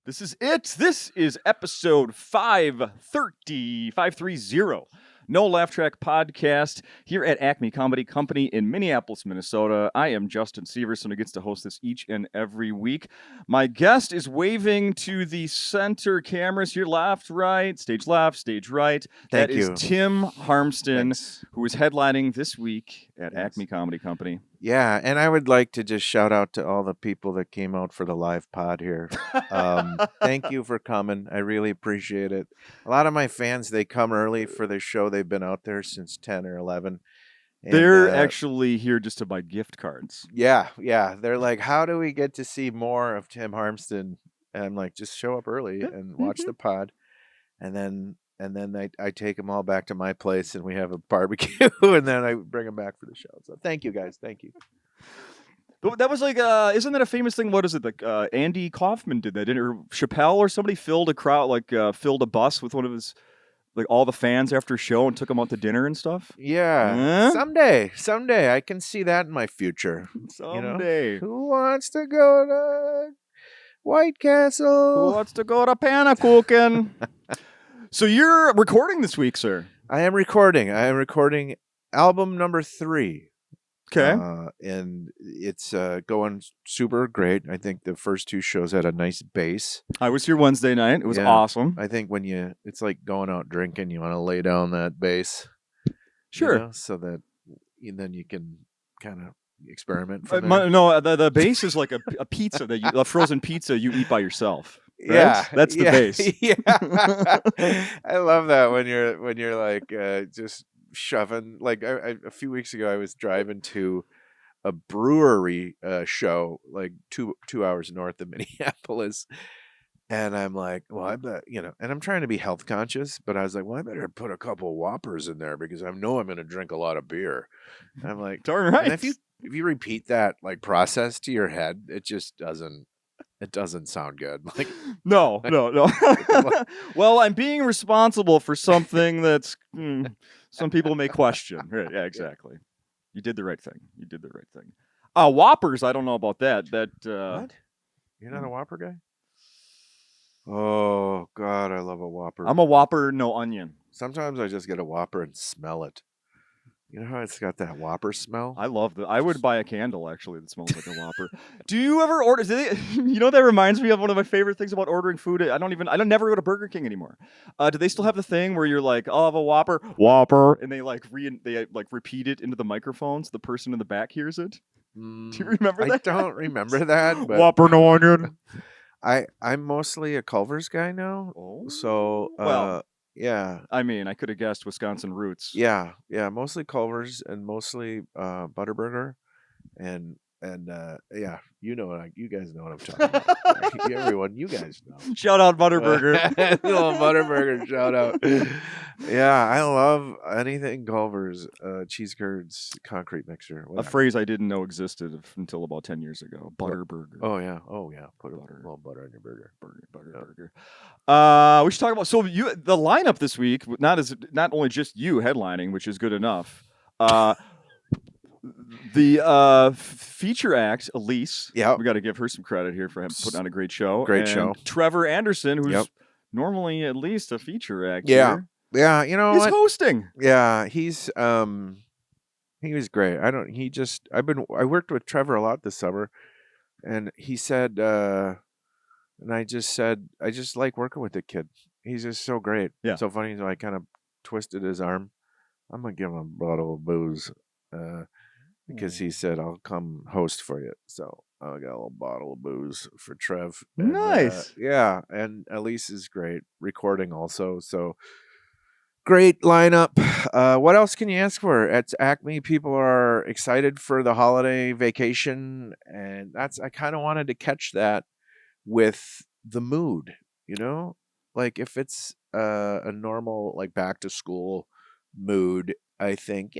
This is it. This is episode 530, 530. No Laugh Track podcast here at Acme Comedy Company in Minneapolis, Minnesota. I am Justin Severson, who gets to host this each and every week. My guest is waving to the center cameras here, left, stage right. Thank That you. is Tim Harmston, Thanks. who is headlining this week at Yes. Acme Comedy Company. Yeah, and I would like to just shout out to all the people that came out for the live pod here. Thank you for coming. I really appreciate it. A lot of my fans, they come early for their show. They've been out there since 10 or 11. And, They're actually here just to buy gift cards. Yeah. They're like, how do we get to see more of Tim Harmston? And I'm like, just show up early and watch the pod. And then I take them all back to my place and we have a barbecue and then I bring them back for the show. So thank you guys. Thank you. But that was like, isn't that a famous thing? What is it? Like Andy Kaufman did that, didn't or Chappelle or somebody filled a crowd, like filled a bus with one of his, like all the fans after a show and took them out to dinner and stuff. Yeah. Someday I can see that in my future. Someday. You know? Who wants to go to White Castle? Who wants to go to Panakuchen? So you're recording this week, sir. I am recording album number 3. Okay. And it's going super great. I think the first 2 shows had a nice bass. I was here Wednesday night. It was awesome. I think it's like going out drinking, you want to lay down that bass. Sure. You know, so that then you can kind of experiment from there. No, the base is like a pizza a frozen pizza you eat by yourself. Right? Yeah, that's the base. Yeah, I love that when you're like just shoving. Like a few weeks ago, I was driving to a brewery show like two hours north of Minneapolis, and I'm like, well, I bet and I'm trying to be health conscious, but I was like, well, I better put a couple Whoppers in there because I know I'm going to drink a lot of beer. And I'm like, darn right. And if you repeat that like process to your head, it just doesn't. It doesn't sound good. Like no. Well, I'm being responsible for something that's some people may question. Right, yeah, exactly. You did the right thing. Whoppers, I don't know about that. What? You're not a Whopper guy? Oh God, I love a Whopper. I'm a Whopper, no onion. Sometimes I just get a Whopper and smell it. You know how it's got that Whopper smell? I love that. I would buy a candle, actually, that smells like a Whopper. Do you ever order? That reminds me of one of my favorite things about ordering food. I don't never go to Burger King anymore. Do they still have the thing where you're like, I'll have a Whopper, and they repeat it into the microphone so the person in the back hears it? Do you remember that? I don't remember that. But Whopper, no onion. I'm mostly a Culver's guy now. Oh, so well. Yeah. I mean, I could have guessed Wisconsin roots. Yeah. Mostly Culver's and mostly Butterburger, and yeah, you guys know what I'm talking about. Everyone, you guys know. Shout out Butterburger. Little Butterburger shout out. Yeah, I love anything Culver's, cheese curds, concrete mixture. Whatever. A phrase I didn't know existed until about 10 years ago. Butterburger. Oh yeah. Put a little butter on your burger. Burger. We should talk about the lineup this week. Not only just you headlining, which is good enough. The feature act, Elise. Yeah, we got to give her some credit here for putting on a great show. Show. Trevor Anderson, who's normally at least a feature act. Yeah. Here. Yeah, he's hosting. Yeah, he's he was great. I worked with Trevor a lot this summer, and he said, and I just said, I just like working with the kid. He's just so great. Yeah, so funny. So I kind of twisted his arm. I'm gonna give him a bottle of booze. Because he said, I'll come host for you. So I got a little bottle of booze for Trev. And, nice. Yeah. And Elise is great. Recording also. So great lineup. What else can you ask for? At Acme, people are excited for the holiday vacation. And I kind of wanted to catch that with the mood, Like if it's a normal, like back to school mood, I think,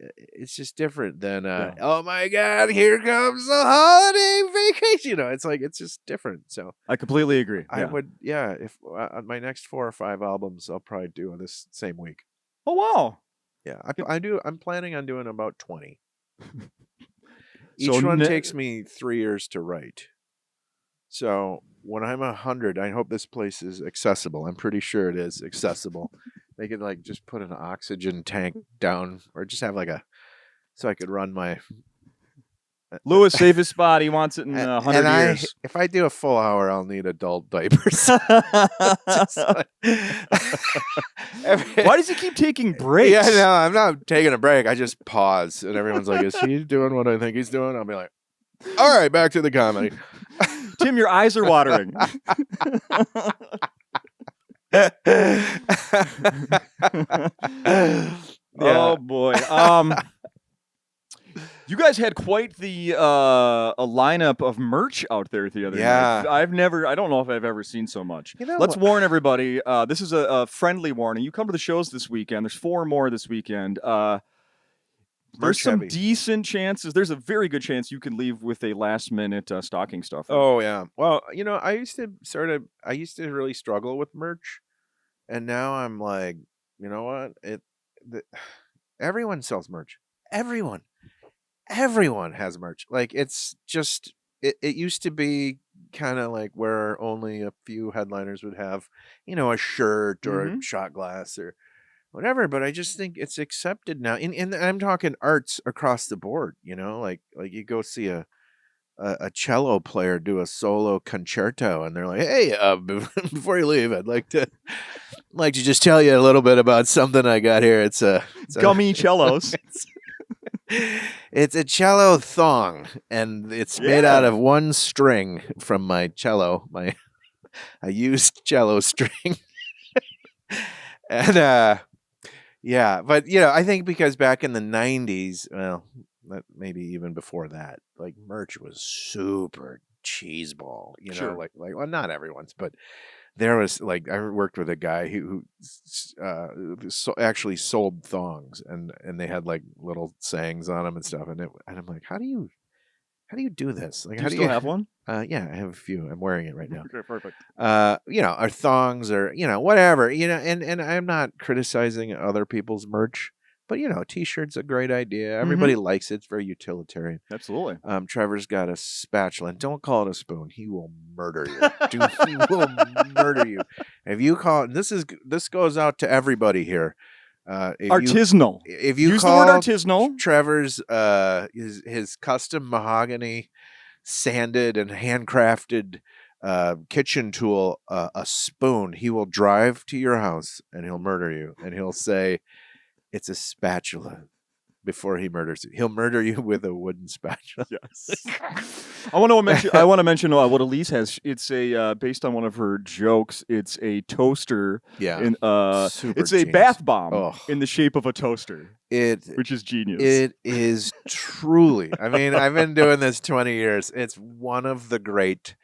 it's just different than, oh my God, here comes the holiday vacation. It's just different. So I completely agree. I would, if my next 4 or 5 albums, I'll probably do this same week. Oh, wow. Yeah, I'm planning on doing about 20. Each one takes me 3 years to write. So when I'm 100, I hope this place is accessible. I'm pretty sure it is accessible. They could like just put an oxygen tank down, or just have like so I could run my. Lewis, save his spot. He wants it in And 100 years. if I do a full hour, I'll need adult diapers. Why does he keep taking breaks? Yeah, no, I'm not taking a break. I just pause, and everyone's like, "Is he doing what I think he's doing?" I'll be like, "All right, back to the comedy." Tim, your eyes are watering. Oh boy. You guys had quite the a lineup of merch out there the other night. I don't know if I've ever seen so much. Let's warn everybody. This is a friendly warning. You come to the shows this weekend. There's 4 more this weekend. There's some decent chances. There's a very good chance you can leave with a last minute stocking stuffer. Oh yeah. Well, I used to really struggle with merch, and now I'm like, you know what? Everyone sells merch. Everyone has merch. Like, it's just it used to be kind of like where only a few headliners would have, a shirt or a shot glass or whatever, but I just think it's accepted now. And I'm talking arts across the board, like you go see a cello player do a solo concerto, and they're like, "Hey, before you leave, I'd like to just tell you a little bit about something I got here. It's gummy cellos." It's a cello thong, and it's made out of one string from my cello, I used cello string. And but I think because back in the 90s, well, maybe even before that, like, merch was super cheeseball, Sure. like well, not everyone's, but there was, like, I worked with a guy who actually sold thongs, and they had like little sayings on them and stuff, and I'm like, how do you do this? Like, do you still have one? Yeah, I have a few. I'm wearing it right now. Okay, perfect. Our thongs, or whatever, and I'm not criticizing other people's merch, but t-shirt's a great idea. Everybody likes it. It's very utilitarian. Absolutely. Trevor's got a spatula, and don't call it a spoon. He will murder you. Dude, he will murder you. If you call it, this goes out to everybody here. Artisanal. If you use call the word artisanal, Trevor's his custom mahogany sanded and handcrafted kitchen tool a spoon, he will drive to your house and he'll murder you, and he'll say it's a spatula before he murders you. He'll murder you with a wooden spatula. Yes. I want to mention what Elise has. It's a based on one of her jokes. It's a toaster. Yeah. It's a bath bomb in the shape of a toaster. Which is genius. It is truly. I mean, I've been doing this 20 years. It's one of the great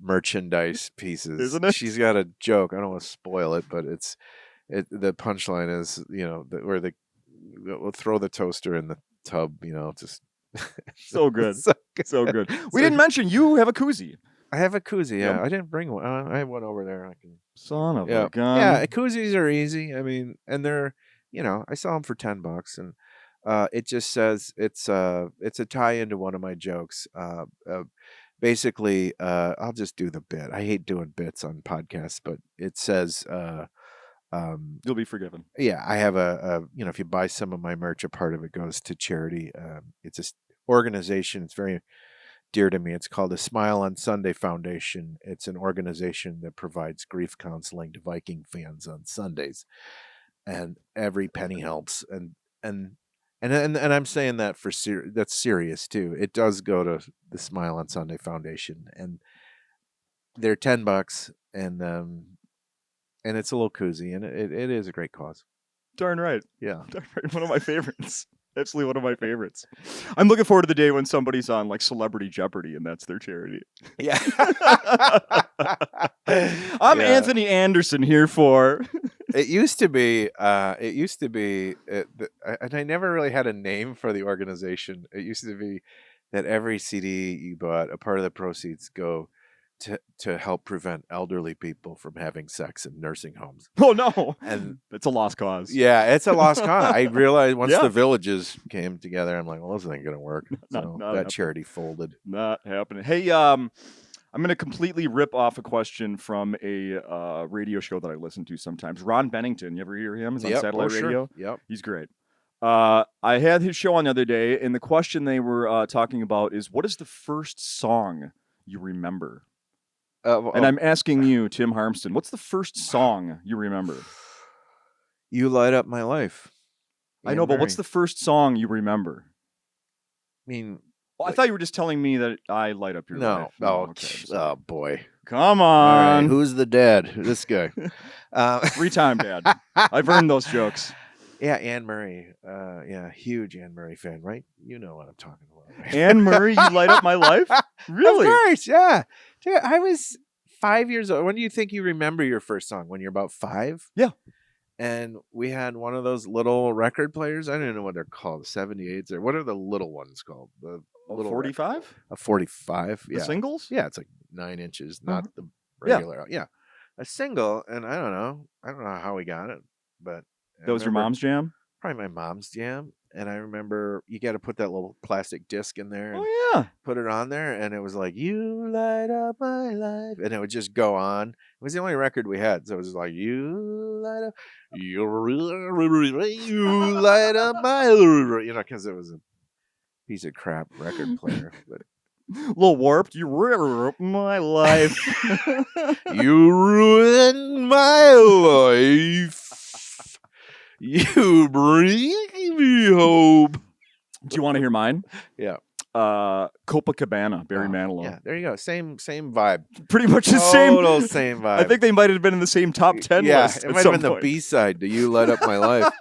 merchandise pieces, isn't it? She's got a joke. I don't want to spoil it, but the punchline is, where we'll throw the toaster in the tub, just so good. So good. We didn't mention you have a koozie. I have a koozie. Yeah, I didn't bring one. I have one over there. Son of a gun. Yeah, koozies are easy. I mean, and they're, I sell them for $10, and it just says it's a tie into one of my jokes. Basically, I'll just do the bit. I hate doing bits on podcasts, but it says, you'll be forgiven. Yeah, I have if you buy some of my merch, a part of it goes to charity. It's an organization. It's very dear to me. It's called the Smile on Sunday Foundation. It's an organization that provides grief counseling to Viking fans on Sundays, and every penny helps. And I'm saying that that's serious too. It does go to the Smile on Sunday Foundation, and they're $10, and it's a little koozie, and it is a great cause. Darn right. Yeah. Darn right. One of my favorites. Absolutely one of my favorites. I'm looking forward to the day when somebody's on like Celebrity Jeopardy and that's their charity. Yeah. I'm Anthony Anderson here for. It used to be, and I never really had a name for the organization. It used to be that every CD you bought, a part of the proceeds go to help prevent elderly people from having sex in nursing homes. Oh no! And it's a lost cause. Yeah, it's a lost cause. I realized once the villages came together, I'm like, well, this ain't gonna work. So that charity folded. Not happening. Hey, I'm going to completely rip off a question from a radio show that I listen to sometimes. Ron Bennington, you ever hear him? He's on satellite radio. Sure. Yep. He's great. I had his show on the other day, and the question they were talking about is, what is the first song you remember? And I'm asking you, Tim Harmston, what's the first song you remember? You Light Up My Life. I know, but what's the first song you remember? I mean... Well, I thought you were just telling me that I light up your life. No. Okay, Oh, boy. Come on. All right, who's the dad? This guy. 3-time dad. I've earned those jokes. Yeah, Anne Murray. Huge Anne Murray fan, right? You know what I'm talking about. Right? Anne Murray, You Light Up My Life? Really? Of course, yeah. Dude, I was 5 years old. When do you think you remember your first song? When you're about 5? Yeah. And we had one of those little record players. I don't know what they're called, 78s, or what are the little ones called? The little 45? A 45, The singles? Yeah, it's like 9 inches, not the regular. Yeah. A single, and I don't know how we got it, but That was your mom's jam? Probably my mom's jam. And I remember you got to put that little plastic disc in there and put it on there. And it was like, you light up my life. And it would just go on. It was the only record we had. So it was like, you light up my, because it was a piece of crap record player. But a little warped. You ruined my life. You ruined my life. You bring me hope. Do you want to hear mine? Yeah. Copacabana, Barry Manilow. Yeah, there you go. Same vibe. Pretty much the same. Total same vibe. I think they might have been in the same top 10 list. It might have been the B-side to You Light Up My Life.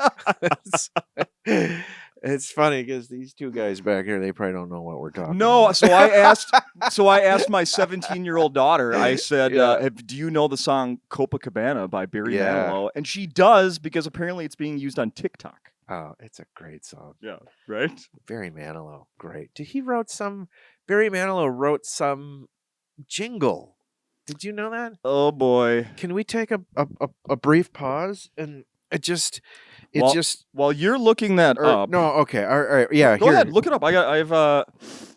It's funny because these two guys back here, they probably don't know what we're talking about. So I asked my 17-year-old daughter, I said, do you know the song Copacabana by Barry Manilow? And she does, because apparently it's being used on TikTok. Oh, it's a great song. Yeah, right? Barry Manilow, great. Barry Manilow wrote some jingle. Did you know that? Oh, boy. Can we take a brief pause? And while you're looking that up. No, okay. All right. Yeah. Go ahead. Look it up.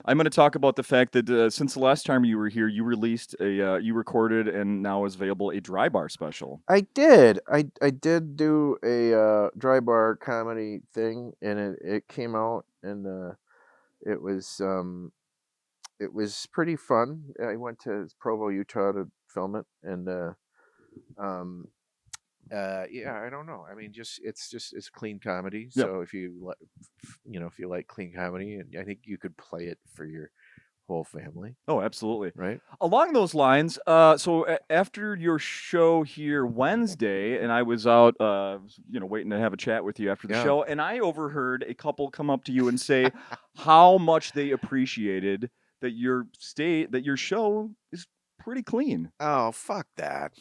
I'm going to talk about the fact that since the last time you were here, you released you recorded and now is available a dry bar special. I did. I did do a dry bar comedy thing, and it came out, and it was pretty fun. I went to Provo, Utah to film it, and I don't know. I mean, it's clean comedy. Yep. So if you like clean comedy, and I think you could play it for your whole family. Oh, absolutely. Right. Along those lines, so after your show here Wednesday, and I was out, waiting to have a chat with you after the show, and I overheard a couple come up to you and say how much they appreciated that your show is pretty clean. Oh, fuck that.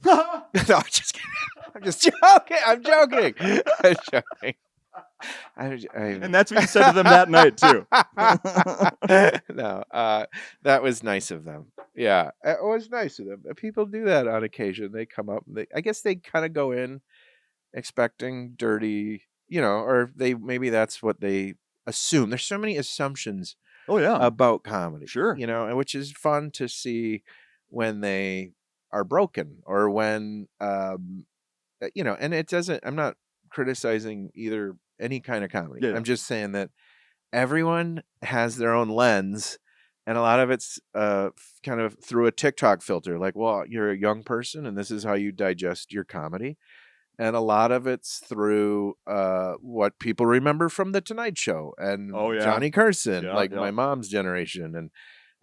No, I'm just kidding. I'm just joking. I'm joking. And that's what you said to them that night too. No, that was nice of them. Yeah, it was nice of them. People do that on occasion. They come up. I guess they kind of go in expecting dirty, or maybe that's what they assume. There's so many assumptions. Oh yeah, about comedy. Sure, and which is fun to see when they are broken, or when and it doesn't. I'm not criticizing either any kind of comedy. Yeah. I'm just saying that everyone has their own lens, and a lot of it's kind of through a TikTok filter. Like, well, you're a young person, and this is how you digest your comedy. And a lot of it's through what people remember from The Tonight Show and Johnny Carson, my mom's generation,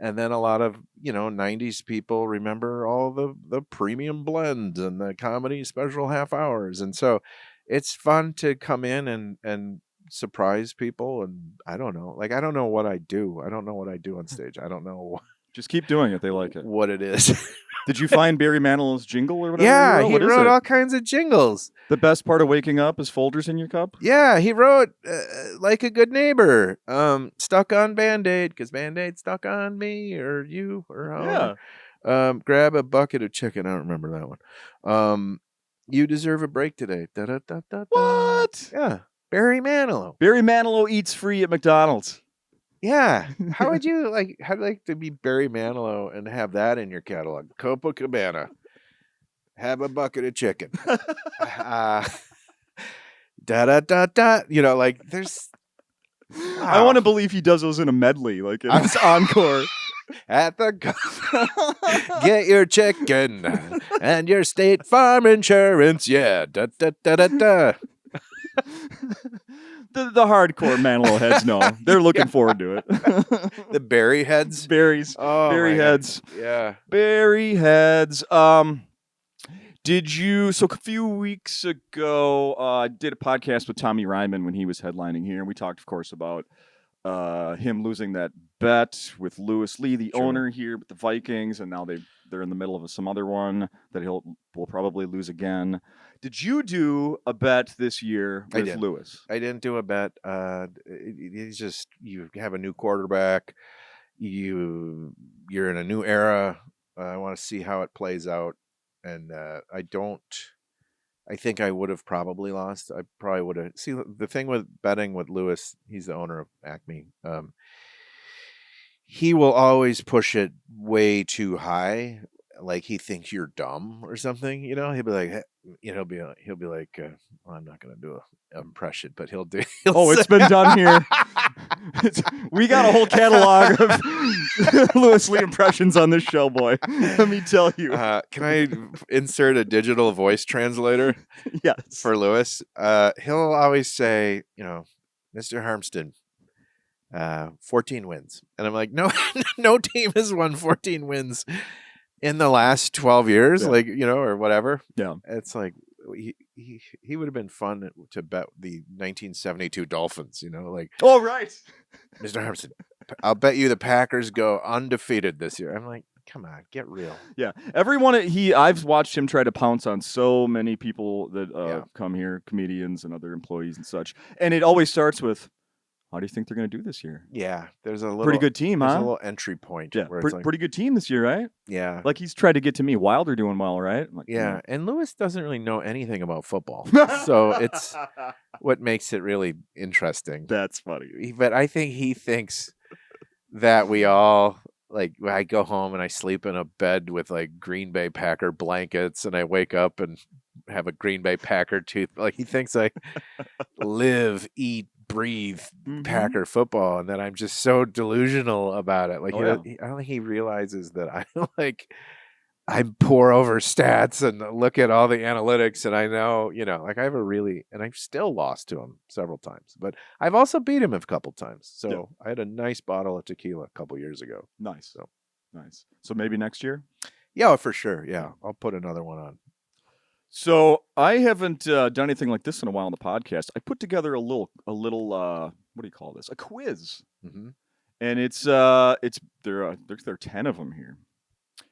and then a lot of 90s people remember all the premium blend and the comedy special half hours, and so it's fun to come in and surprise people. And I don't know what I do. I don't know what I do on stage. I don't know. Just keep doing it. They like it. What it is. Did you find Barry Manilow's jingle or whatever? Yeah, he wrote all kinds of jingles. The best part of waking up is Folgers in your cup? Yeah, he wrote Like a Good Neighbor, Stuck on Band-Aid, because Band-Aid stuck on me or you or however. Yeah. Grab a bucket of chicken. I don't remember that one. You deserve a break today. Da-da-da-da-da. What? Yeah, Barry Manilow. Barry Manilow eats free at McDonald's. Yeah. How would you like? How'd you like to be Barry Manilow and have that in your catalog? Copacabana. Have a bucket of chicken. Da da da da. You know, like there's. Wow. I want to believe he does those in a medley, like in his encore. At the get your chicken and your State Farm insurance. Yeah. Da da da da da. The hardcore Manilow heads know. They're looking forward to it. The berry heads. Berries. Oh, berry heads. God. Yeah. Berry heads. Did you, so a few weeks ago, I did a podcast with Tommy Ryman when he was headlining here, and we talked, of course, about him losing that bet with Lewis Lee, the owner here with the Vikings, and now they're in the middle of some other one that will probably lose again. Did you do a bet this year with Lewis? I didn't do a bet. It's just you have a new quarterback. You're in a new era. I want to see how it plays out, and I think I would have probably lost. I probably would have. See, the thing with betting with Lewis, he's the owner of Acme. He will always push it way too high, like he thinks you're dumb or something. You know, he'll be like, hey, you know, he'll be like, well, I'm not going to do an impression, but he'll do. It's been done here. We got a whole catalog of Lewis Lee impressions on this show, boy. Let me tell you. Can I insert a digital voice translator? Yes. For Lewis. He'll always say, you know, Mr. Harmston, 14 wins. And I'm like, no, no team has won 14 wins in the last 12 years, like, you know, or whatever. Yeah. It's like, he would have been fun to bet the 1972 Dolphins, you know, like, oh, right. Mr. Harmston, I'll bet you the Packers go undefeated this year. I'm like, come on, get real. Yeah. I've watched him try to pounce on so many people that come here, comedians and other employees and such. And it always starts with, how do you think they're going to do this year? Yeah, there's a little pretty good team, there's huh? a little entry point. Yeah, where it's like, pretty good team this year, right? Yeah, like he's tried to get to me. Wilder doing well, right? I'm like, yeah, and Lewis doesn't really know anything about football, so it's what makes it really interesting. That's funny. But I think he thinks that we all like. I go home and I sleep in a bed with like Green Bay Packer blankets, and I wake up and have a Green Bay Packer tooth. Like he thinks I live, eat, breathe Packer football, and that I'm just so delusional about it. Like I don't think he realizes that I pour over stats and look at all the analytics, and I know, you know, like and I've still lost to him several times, but I've also beat him a couple times. So I had a nice bottle of tequila a couple years ago. Nice. Nice. So maybe next year? Yeah, for sure. Yeah. I'll put another one on. So I haven't done anything like this in a while on the podcast. I put together a little what do you call this? A quiz, and there are 10 of them here.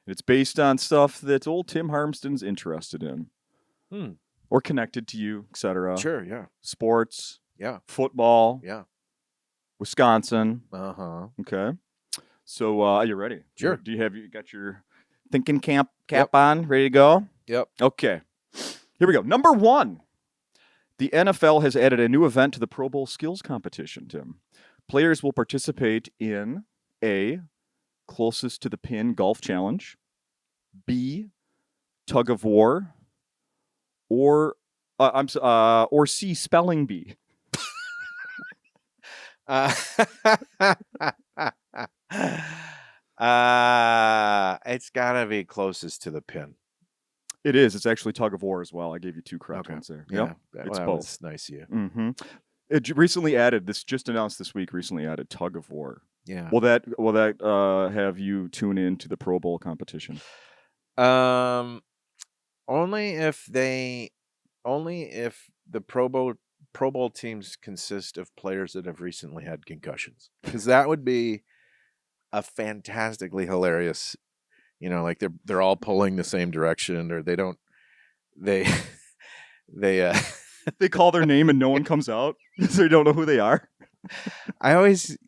And it's based on stuff that old Tim Harmston's interested in, or connected to you, etc. Sure, yeah. Sports, yeah. Football, yeah. Wisconsin. Okay. So are you ready? Sure. Do you got your thinking cap on, ready to go? Yep. Okay. Here we go. Number 1. The NFL has added a new event to the Pro Bowl skills competition, Tim. Players will participate in A, closest to the pin golf challenge, B, tug of war, or C, spelling bee. It's gotta be closest to the pin. It is. It's actually tug of war as well. I gave you 2 correct ones there. Yeah, it's both. That's nice of you. It recently added this. Just announced this week. Recently added tug of war. Yeah. Will that have you tune in to the Pro Bowl competition? Only if the Pro Bowl teams consist of players that have recently had concussions, because that would be a fantastically hilarious. You know, like they're all pulling the same direction, or they they call their name and no one comes out, so you don't know who they are. I always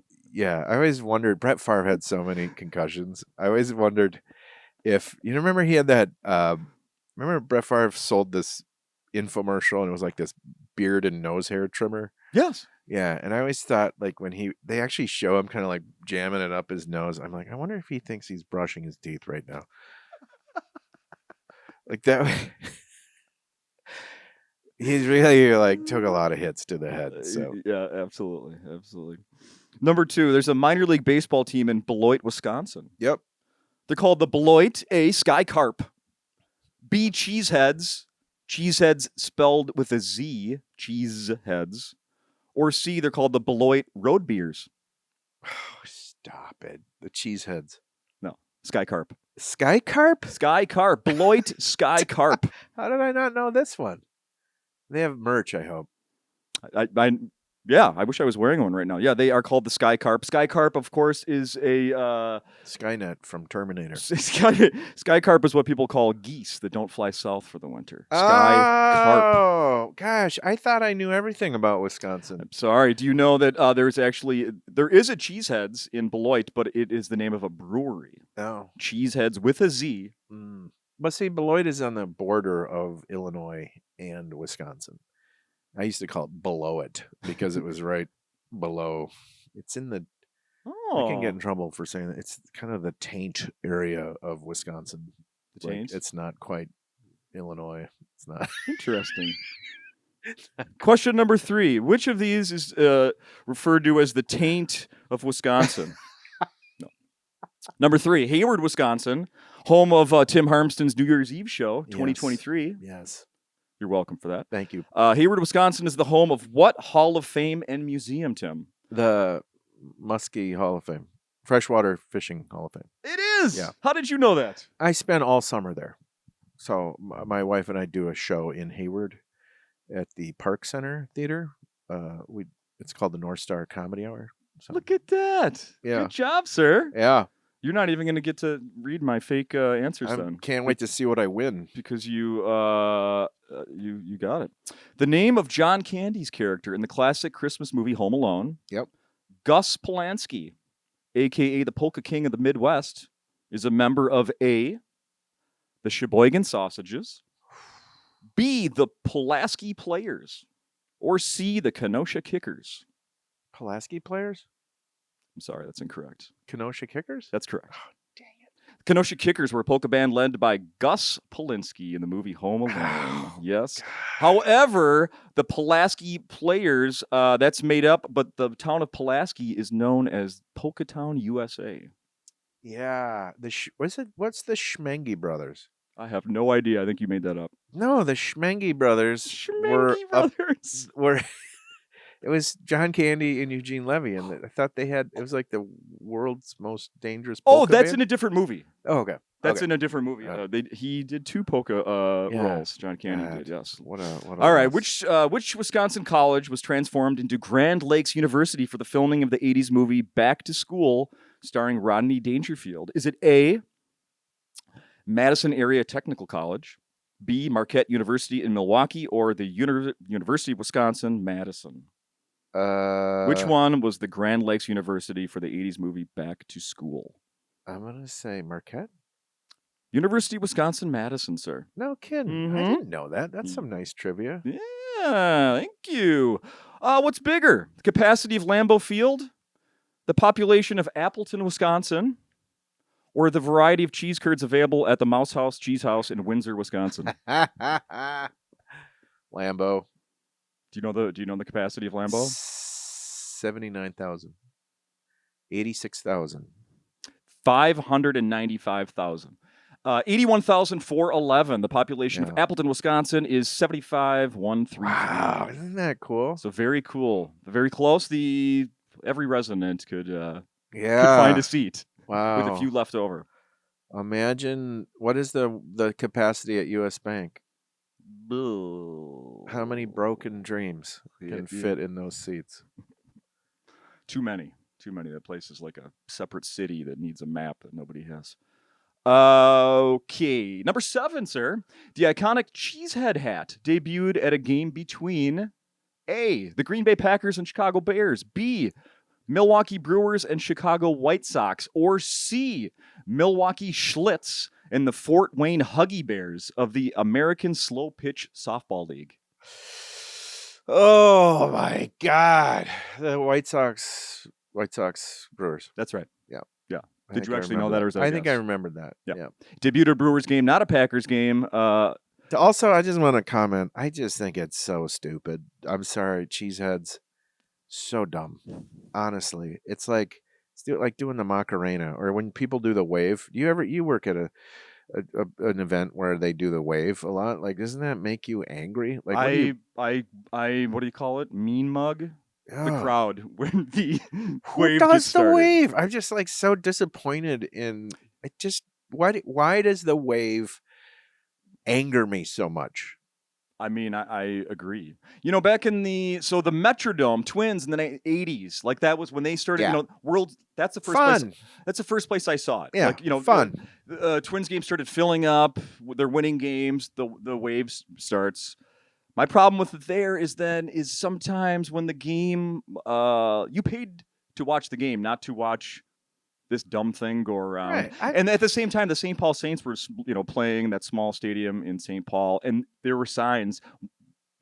wondered. Brett Favre had so many concussions. I always wondered if you remember he had that. Remember Brett Favre sold this infomercial, and it was like this beard and nose hair trimmer. Yes. Yeah, and I always thought like when they actually show him kind of like jamming it up his nose, I'm like, I wonder if he thinks he's brushing his teeth right now. Like that. He's really like took a lot of hits to the head. So Yeah, absolutely. Absolutely. Number 2, there's a minor league baseball team in Beloit, Wisconsin. yep. They're called the Beloit A Sky Carp. B Cheeseheads. Cheeseheads spelled with a Z. Cheeseheads. Or C, they're called the Beloit Road Beers. Oh, stop it. The cheeseheads. No, Sky Carp. Sky Carp? Sky Carp. Beloit Sky Carp. How did I not know this one? They have merch, I hope. Yeah, I wish I was wearing one right now. Yeah, they are called the Sky Carp. Sky Carp, of course, is a Skynet from Terminator. Sky Carp is what people call geese that don't fly south for the winter. Sky Carp. Oh gosh, I thought I knew everything about Wisconsin. I'm sorry. Do you know that there is a Cheeseheads in Beloit, but it is the name of a brewery. Oh, Cheeseheads with a Z. But see, Beloit is on the border of Illinois and Wisconsin. I used to call it below it because it was right below. It's in the. I can get in trouble for saying that. It's kind of the taint area of Wisconsin. The taint? It's not quite Illinois. It's not. Interesting. Question number 3. Which of these is referred to as the taint of Wisconsin? No. Number 3, Hayward, Wisconsin, home of Tim Harmston's New Year's Eve show, 2023. Yes. You're welcome for that. Thank you. Hayward, Wisconsin is the home of what Hall of Fame and museum, Tim? The Muskie Hall of Fame. Freshwater Fishing Hall of Fame. It is! Yeah. How did you know that? I spent all summer there. So my wife and I do a show in Hayward at the Park Center Theater. It's called the North Star Comedy Hour. So, Look at that. Yeah. Good job, sir. yeah. You're not even going to get to read my fake answers I then. can't wait to see what I win. Because you got it. The name of John Candy's character in the classic Christmas movie Home Alone. Yep. Gus Polanski, a.k.a. the Polka King of the Midwest, is a member of A, the Sheboygan Sausages, B, the Pulaski Players, or C, the Kenosha Kickers. Pulaski Players? I'm sorry, that's incorrect. Kenosha Kickers? That's correct. Oh, dang it. The Kenosha Kickers were a polka band led by Gus Polanski in the movie Home Alone. Oh, yes. God. However, the Pulaski Players, that's made up, but the town of Pulaski is known as Polka Town, USA. Yeah. What's the Schmengi Brothers? I have no idea. I think you made that up. No, the Schmengi Brothers were it was John Candy and Eugene Levy, and I thought it was like the world's most dangerous polka that's band? in a different movie. Oh, okay. That's Okay. in a different movie. He did 2 polka roles. John Candy did, yes. What a All right, loss. which Wisconsin college was transformed into Grand Lakes University for the filming of the 80s movie Back to School, starring Rodney Dangerfield? Is it A, Madison Area Technical College, B, Marquette University in Milwaukee, or the University of Wisconsin-Madison? Which one was the Grand Lakes University for the 80s movie Back to School? I'm going to say Marquette. University of Wisconsin-Madison, sir. No kidding. I didn't know that. That's some nice trivia. Yeah, thank you. What's bigger, the capacity of Lambeau Field, the population of Appleton, Wisconsin, or the variety of cheese curds available at the Mouse House Cheese House in Windsor, Wisconsin? Lambeau. Do you know the capacity of Lambeau? 79,000. 86,000. 595,000. 81,411. The population of Appleton, Wisconsin is 75,133. Wow, isn't that cool? So very cool. Very close. Every resident could Yeah. find a seat Wow. with a few left over. Imagine, what is the capacity at US Bank? Boo. How many broken dreams can fit in those seats? Too many. That place is like a separate city that needs a map that nobody has. Okay. Number 7, sir. The iconic Cheesehead hat debuted at a game between A, the Green Bay Packers and Chicago Bears, B, Milwaukee Brewers and Chicago White Sox, or C, Milwaukee Schlitz and the Fort Wayne Huggy Bears of the American Slow Pitch Softball League. Oh my God, the White Sox, Brewers. That's right. Yeah. Yeah. I Did think you I actually know remember that, or is that a I think I guess? remembered that. Yeah. Yeah. Debuted a Brewers game, not a Packers game. Also, I just want to comment. I just think it's so stupid. I'm sorry, cheeseheads. So dumb. Honestly, it's like doing the Macarena, or when people do the wave. You work at an event where they do the wave a lot? Like, doesn't that make you angry? Like, what do you? What do you call it? Mean mug the Ugh. crowd when the Who wave does gets the started. wave? I'm just like so disappointed in it. Just why does the wave anger me so much? I mean, I agree. Back in the Metrodome Twins in the 80s, like that was when they started. Yeah. World. That's the first place. Fun. That's the first place I saw it. Yeah, Like fun. Twins games started filling up. They're winning games. The waves starts. My problem with it there is sometimes when the game, you paid to watch the game, not to watch this dumb thing go around. Right. And at the same time, the St. Paul Saints were, playing that small stadium in St. Paul, and there were signs.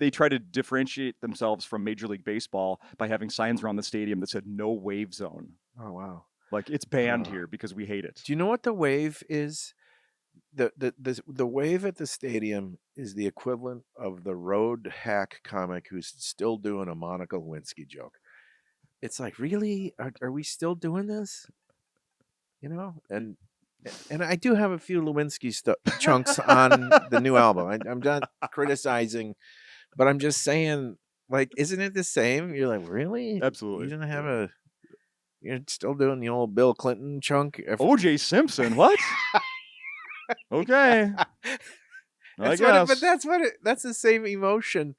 They tried to differentiate themselves from Major League Baseball by having signs around the stadium that said "No Wave Zone." Oh wow. Like it's banned here because we hate it. Do you know what the wave is? The wave at the stadium is the equivalent of the road hack comic who's still doing a Monica Lewinsky joke. It's like, really? Are we still doing this? And I do have a few Lewinsky chunks on the new album. I'm not criticizing, but I'm just saying, like, isn't it the same? You're like, really? Absolutely. You don't have you're still doing the old Bill Clinton chunk? O.J. Simpson, what? Okay. That's the same emotion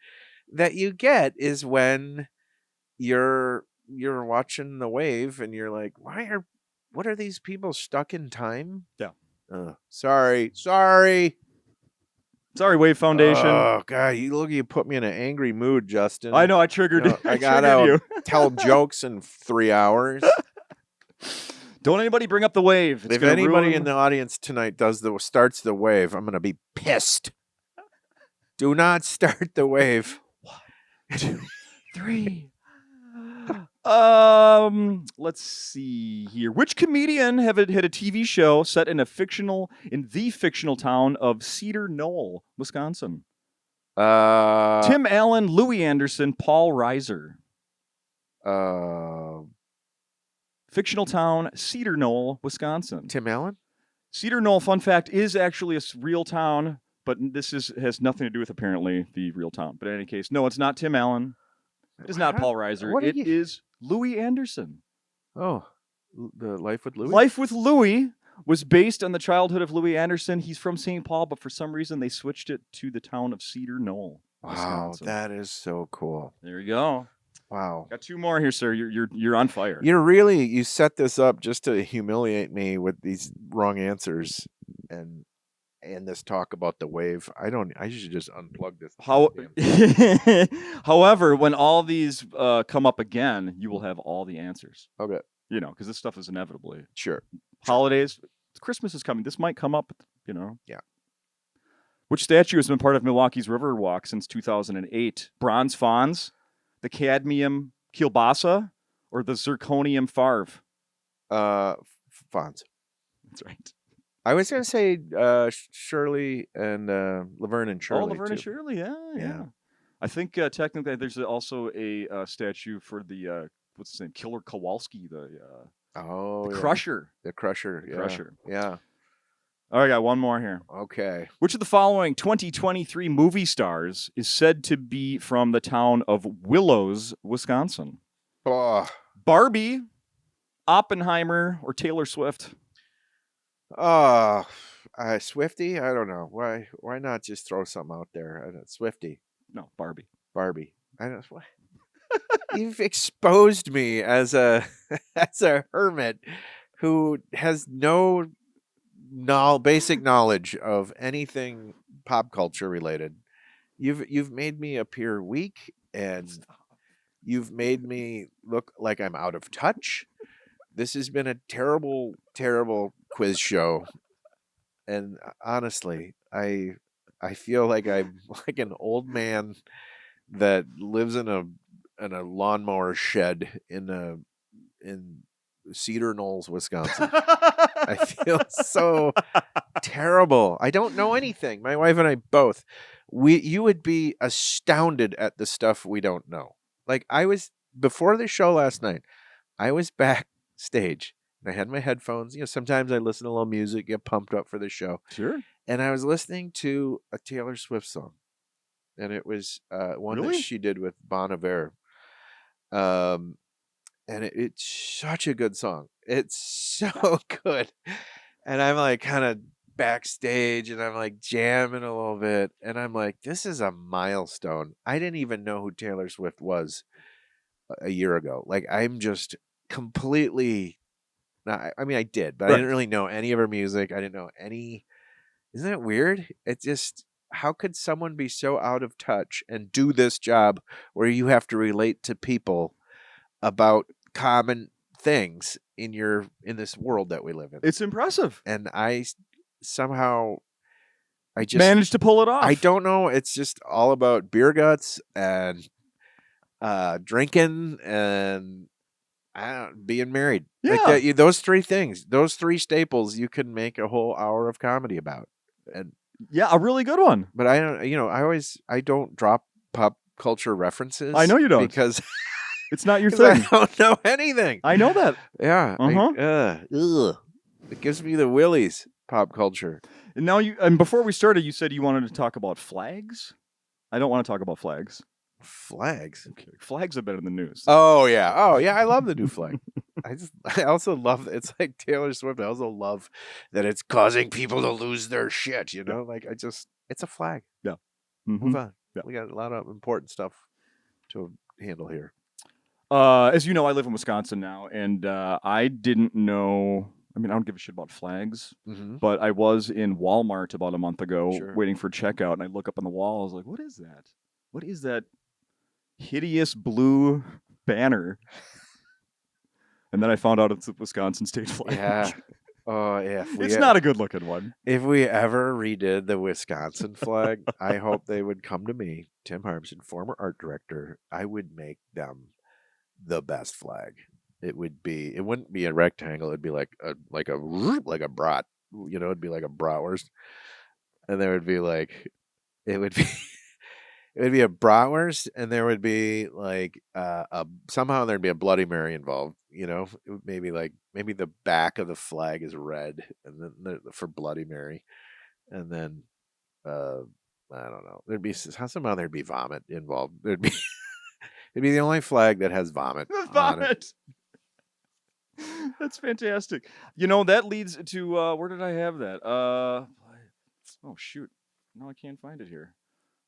that you get is when you're watching the wave and you're like, what are these people stuck in time? Yeah. Sorry. Sorry, Wave Foundation. Oh God, you put me in an angry mood, Justin. I know, I triggered you. I gotta tell jokes in 3 hours. Don't anybody bring up the wave. If anybody in the audience tonight starts the wave, I'm gonna be pissed. Do not start the wave. 1, 2, 3. Let's see here. Which comedian had a TV show set in the fictional town of Cedar Knoll, Wisconsin? Tim Allen, Louis Anderson, Paul Reiser. Fictional town, Cedar Knoll, Wisconsin. Tim Allen? Cedar Knoll, fun fact, is actually a real town, but this has nothing to do with apparently the real town. But in any case, no, it's not Tim Allen. It is not Paul Reiser. It is Louis Anderson. Oh, the Life with Louis? Life with Louis was based on the childhood of Louis Anderson. He's from St. Paul, but for some reason they switched it to the town of Cedar Knoll. Wow, Wisconsin. that is so cool. There you go. Wow. Got 2 more here, sir. You're on fire. You set this up just to humiliate me with these wrong answers and this talk about the wave. I should just unplug this. However, when all these come up again, you will have all the answers. Okay. Because this stuff is inevitably. Sure. Holidays, Christmas is coming. This might come up, Yeah. Which statue has been part of Milwaukee's Riverwalk since 2008? Bronze fawns, the cadmium kielbasa, or the zirconium farve? Fawns. That's right. I was going to say Shirley and Laverne and Shirley. Oh, Laverne and Shirley, yeah. I think technically there's also a statue for the what's his name, Killer Kowalski, the Crusher. The Crusher, yeah. Crusher. Yeah. All right, I got one more here. Okay. Which of the following 2023 movie stars is said to be from the town of Willows, Wisconsin? Oh. Barbie, Oppenheimer, or Taylor Swift? Swifty? I don't know. Why not just throw something out there? Swifty. No, Barbie. I don't know. You've exposed me as a hermit who has no basic knowledge of anything pop culture related. You've made me appear weak, and you've made me look like I'm out of touch. This has been a terrible, terrible quiz show, and honestly, I feel like I'm like an old man that lives in a lawnmower shed in Cedar Knolls, Wisconsin. I feel so terrible. I don't know anything. My wife and I both. You would be astounded at the stuff we don't know. Like before the show last night, I was backstage and I had my headphones. Sometimes I listen to a little music, get pumped up for the show. Sure. And I was listening to a Taylor Swift song. And it was one that she did with Bon Iver. And it's such a good song. It's so good. And I'm like kind of backstage and I'm like jamming a little bit. And I'm like, this is a milestone. I didn't even know who Taylor Swift was a year ago. Like, I'm just completely not, I mean, I did, but I didn't really know any of her music. I didn't know any. Isn't that weird? It just, how could someone be so out of touch and do this job where you have to relate to people about common things in this world that we live in? It's impressive. And I somehow just managed to pull it off. I don't know. It's just all about beer guts and drinking and being married. Yeah. Like those three things, those three staples, you can make a whole hour of comedy about. And yeah, a really good one. But I don't. I don't drop pop culture references. I know you don't, because it's not your thing. I don't know anything. I know that. Yeah. It gives me the willies. Pop culture. And now and before we started, you said you wanted to talk about flags. I don't want to talk about flags. Flags. Okay. Flags have been in the news. Oh yeah. I love the new flag. I also love, it's like Taylor Swift. I also love that it's causing people to lose their shit. Like it's a flag. Yeah. Move on. Yeah. We got a lot of important stuff to handle here. As you know, I live in Wisconsin now, and I didn't know. I mean, I don't give a shit about flags, but I was in Walmart about a month ago waiting for checkout, and I look up on the wall. I was like, what is that? What is that hideous blue banner? And then I found out it's the Wisconsin state flag. Yeah. Oh, yeah. It's not a good looking one. If we ever redid the Wisconsin flag, I hope they would come to me, Tim Harmston, former art director. I would make them the best flag. It wouldn't be a rectangle. It'd be like a brat. It'd be like a bratwurst. And there would be it would be a bratwurst, and there would be somehow there'd be a Bloody Mary involved. Maybe the back of the flag is red, and then for Bloody Mary, and then I don't know. Somehow there'd be vomit involved. It'd be the only flag that has vomit. On it. That's fantastic. That leads to where did I have that? Oh shoot! No, I can't find it here.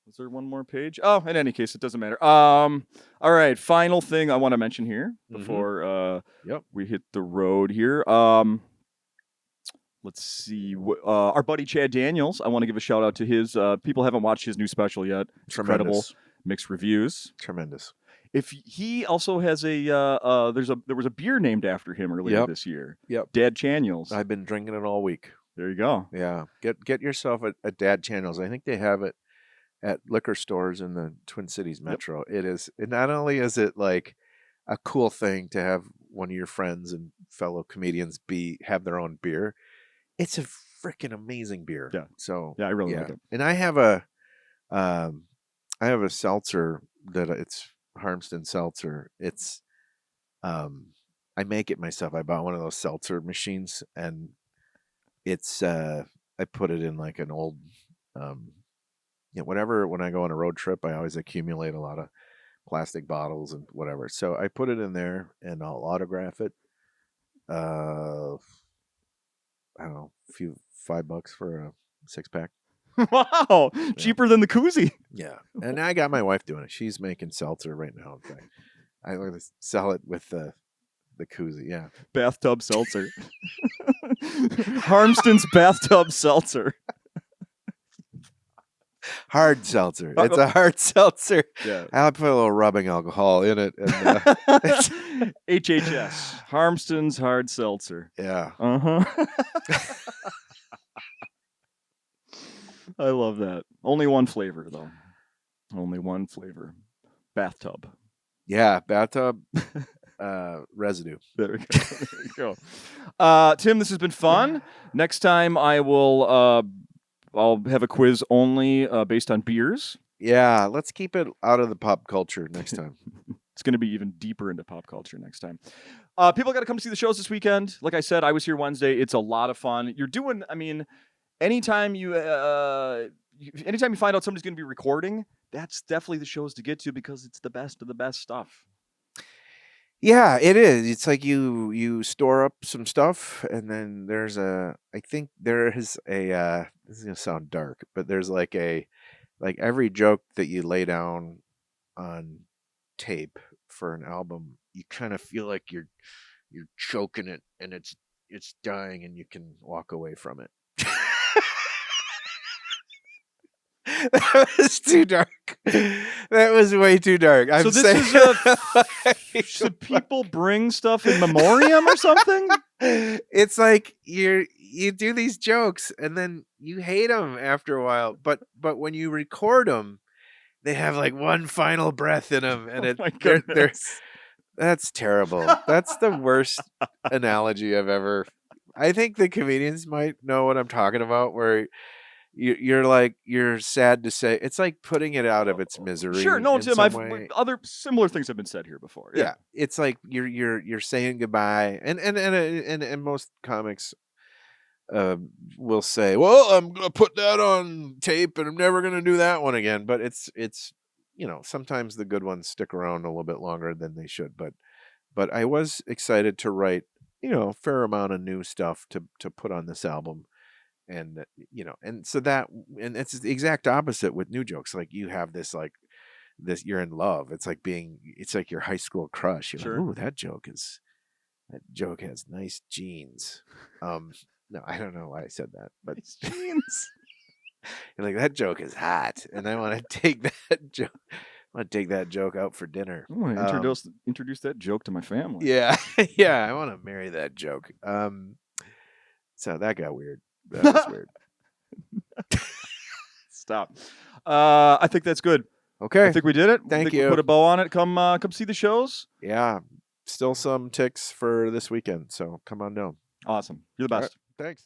Was there one more page? Oh, in any case, it doesn't matter. All right, final thing I want to mention here before we hit the road here. Let's see. Our buddy Chad Daniels, I want to give a shout out to his. People haven't watched his new special yet. It's incredible. Mixed reviews. Tremendous. If he also has there was a beer named after him earlier this year. Yep. Dad Chaniels. I've been drinking it all week. There you go. Yeah. Get yourself a Dad Chaniels. I think they have it at liquor stores in the Twin Cities metro. Yep. Not only is it like a cool thing to have one of your friends and fellow comedians have their own beer, it's a freaking amazing beer. Yeah. So I really like it. And I have a seltzer that it's Harmston seltzer. It's I make it myself. I bought one of those seltzer machines, and it's I put it in like an old whatever. When I go on a road trip, I always accumulate a lot of plastic bottles and whatever. So I put it in there, and I'll autograph it. I don't know, $5 for a 6-pack. Wow, cheaper than the koozie. Yeah, and I got my wife doing it. She's making seltzer right now. In fact, I'm going to sell it with the koozie. Yeah, bathtub seltzer. Harmston's bathtub seltzer. Hard seltzer. It's a hard seltzer. Yeah, I'll put a little rubbing alcohol in it. And, HHS. Harmston's hard seltzer. Yeah. I love that. Only one flavor, though. Only one flavor. bathtub. Yeah, bathtub residue. There we go. There we go. Tim, this has been fun. Next time I will I'll have a quiz only based on beers. Yeah, let's keep it out of the pop culture next time. It's going to be even deeper into pop culture next time. People got to come see the shows this weekend. Like I said, I was here Wednesday. It's a lot of fun. You're doing, I mean, anytime you find out somebody's going to be recording, that's definitely the shows to get to because it's the best of the best stuff. Yeah, it is. It's like you store up some stuff, and then I think there is a this is gonna sound dark, but there's like every joke that you lay down on tape for an album, you kind of feel like you're choking it and it's dying and you can walk away from it. That was too dark. That was way too dark. So this is should people bring stuff in memoriam or something? It's like you do these jokes and then you hate them after a while, but when you record them, they have like one final breath in them, and that's terrible. That's the worst analogy I've ever. I think the comedians might know what I'm talking about, where you're sad to say it's like putting it out of its misery. Sure, no, Tim. Other similar things have been said here before. Yeah, it's like you're saying goodbye, and most comics will say, "Well, I'm gonna put that on tape, and I'm never gonna do that one again." But it's sometimes the good ones stick around a little bit longer than they should. But I was excited to write a fair amount of new stuff to put on this album. And so and it's the exact opposite with new jokes. Like you have this you're in love. It's like your high school crush. You're sure. Like, ooh, that joke has nice jeans. No, I don't know why I said that, but nice jeans. You're like, that joke is hot, and I want to take that joke. I want to take that joke out for dinner. I want to introduce that joke to my family. Yeah, yeah, I want to marry that joke. So that got weird. That was weird. Stop. I think that's good. Okay. I think we did it. Thank you. We'll put a bow on it. Come see the shows. Yeah. Still some ticks for this weekend, so come on down. Awesome. You're the best. Right. Thanks.